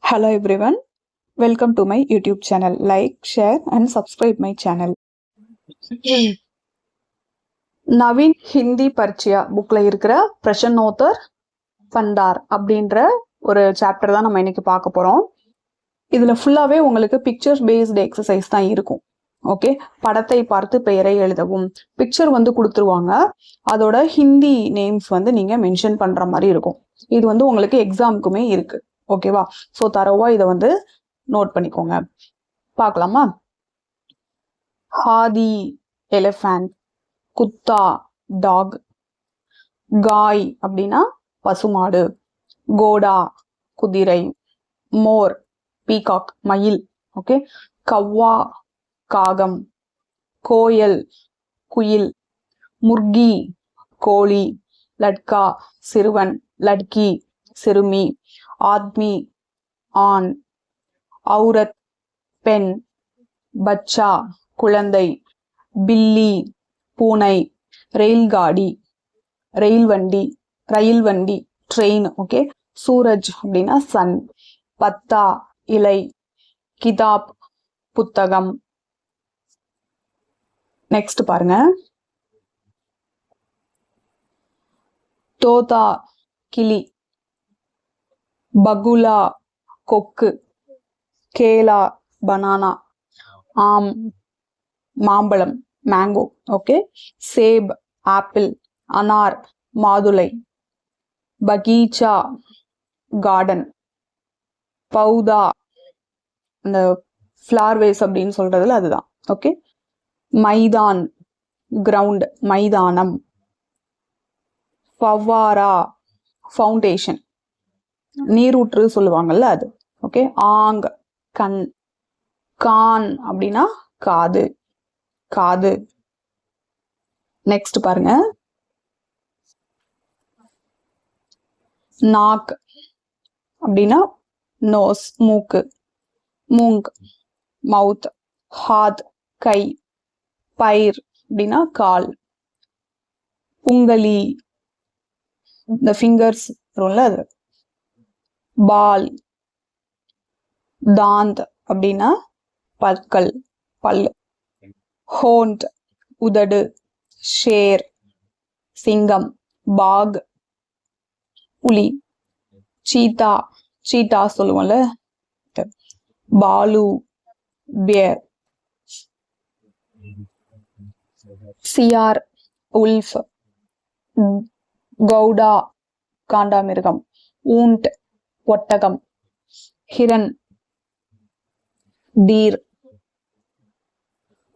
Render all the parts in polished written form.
Hello everyone, welcome to my YouTube channel. Like, share and subscribe my channel. Naveen Hindi பரிச்சயா புக்ல இருக்கிற பிரசன்னோத்தர் பண்டார் அப்படின்ற ஒரு chapter தான் நம்ம இன்னைக்கு பார்க்க போறோம். இதுல ஃபுல்லாவே உங்களுக்கு பிக்சர்ஸ் பேஸ்டு எக்ஸசைஸ் தான் இருக்கும். ஓகே, படத்தை பார்த்து பெயரை எழுதவும். பிக்சர் வந்து கொடுத்துருவாங்க, அதோட ஹிந்தி நேம்ஸ் வந்து நீங்க மென்ஷன் பண்ற மாதிரி இருக்கும். இது வந்து உங்களுக்கு எக்ஸாமுக்குமே இருக்கு. ஓகேவா? ஸோ தரவா இதை வந்து நோட் பண்ணிக்கோங்க. பார்க்கலாமா? ஹாதி எலிஃபண்ட், குத்தா டாக், காய் அப்படின்னா பசுமாடு, கோடா குதிரை, மோர் பீகாக் மயில், ஓகே, கவ்வா காகம், கோயல் குயில், முர்கி கோழி, லட்கா சிறுவன், லட்கி சிறுமி, ஆத்மி ஆண், ஔரத் பெண், பச்சா குழந்தை, பில்லி பூனை, ரெயில்காடி ரயில் வண்டி ட்ரெயின், ஓகே, சூரஜ் அப்படின்னா சன், பத்தா இலை, கிதாப் புத்தகம். நெக்ஸ்ட் பாருங்க, தோதா கிளி, பகுலா கொக்கு, கேலா பனானா, ஆம் மாம்பழம் மேங்கோ, ஓகே, சேப் ஆப்பிள், அனார் மாதுளை, பகீச்சா கார்டன், பௌதா அந்த ஃப்ளவர் வேஸ் அப்படின்னு சொல்றதுல அதுதான், ஓகே, மைதான் கிரவுண்ட் மைதானம், ஃபவாரா ஃபவுண்டேஷன் நீரூற்று சொல்லுவாங்கல்ல அது, ஓகே, ஆங் கண், கான் அப்படின்னா காது காது. நெக்ஸ்ட் பாருங்க, நாக் அப்படின்னா நோஸ் மூக்கு, மூங் மவுத், ஹாத் கை, பயிர் அப்படின்னா கால், உங்களி இந்த ஃபிங்கர்ஸ் வரும்ல அது, பால், தாந்த் அப்படின்னா பற்கள் பல்லு, ஹோண்ட் உதடு, ஷேர் சிங்கம், பாக் புலி, சீட்டா சொல்லுவோம்ல, பாலு பியர், சியார் உல்ஃப், கௌடா காண்டாமிருகம், ஊண்ட் ஒட்டகம், ஹிரன் டீர்,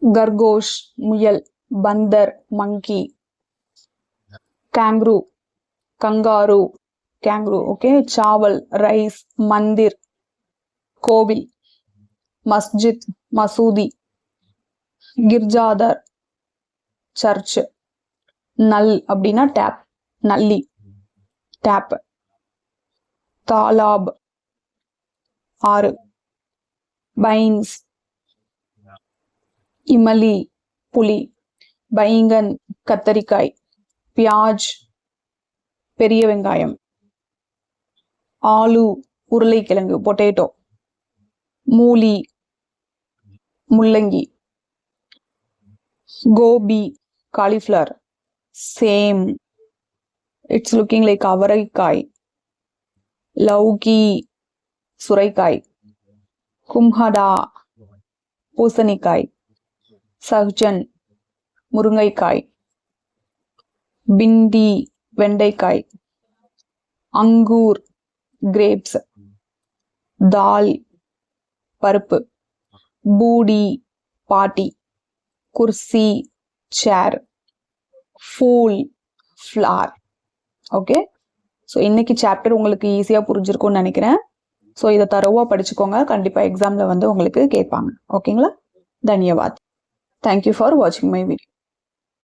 கர்கோஷ் முயல், பந்தர் monkey, kangaroo kangaroo kangaroo, okay, சாவல் ரைஸ், மந்திர் கோவில், மஸ்ஜித் மசூதி, கிர்ஜாதர் சர்ச், நல் அப்படின்னா டேப் நல்லி டேப், தாலாப் ஆறு, பைன்ஸ் இமலி புலி, பைங்கன் கத்தரிக்காய், பியாஜ் பெரிய வெங்காயம், ஆலு உருளைக்கிழங்கு பொட்டேட்டோ, மூலி முள்ளங்கி, கோபி cauliflower, same it's looking like அவரைக்காய், லௌகி சுரைக்காய், கும்ஹடா பூசணிக்காய், சஹ்ஜன் முருங்கைக்காய், பிண்டி வெண்டைக்காய், அங்கூர் கிரேப்ஸ், தால் பருப்பு, பூடி பாட்டி, குர்சி சேர், ஃபூல் ஃப்ளார். ஓகே, ஸோ இன்னைக்கு சாப்டர் உங்களுக்கு ஈஸியாக புரிஞ்சிருக்கும்னு நினைக்கிறேன். ஸோ இதை தரவா படிச்சுக்கோங்க, கண்டிப்பாக எக்ஸாமில் வந்து உங்களுக்கு கேட்பாங்க. ஓகேங்களா? தன்யவாத். தேங்க்யூ ஃபார் வாட்சிங் மை வீடியோ.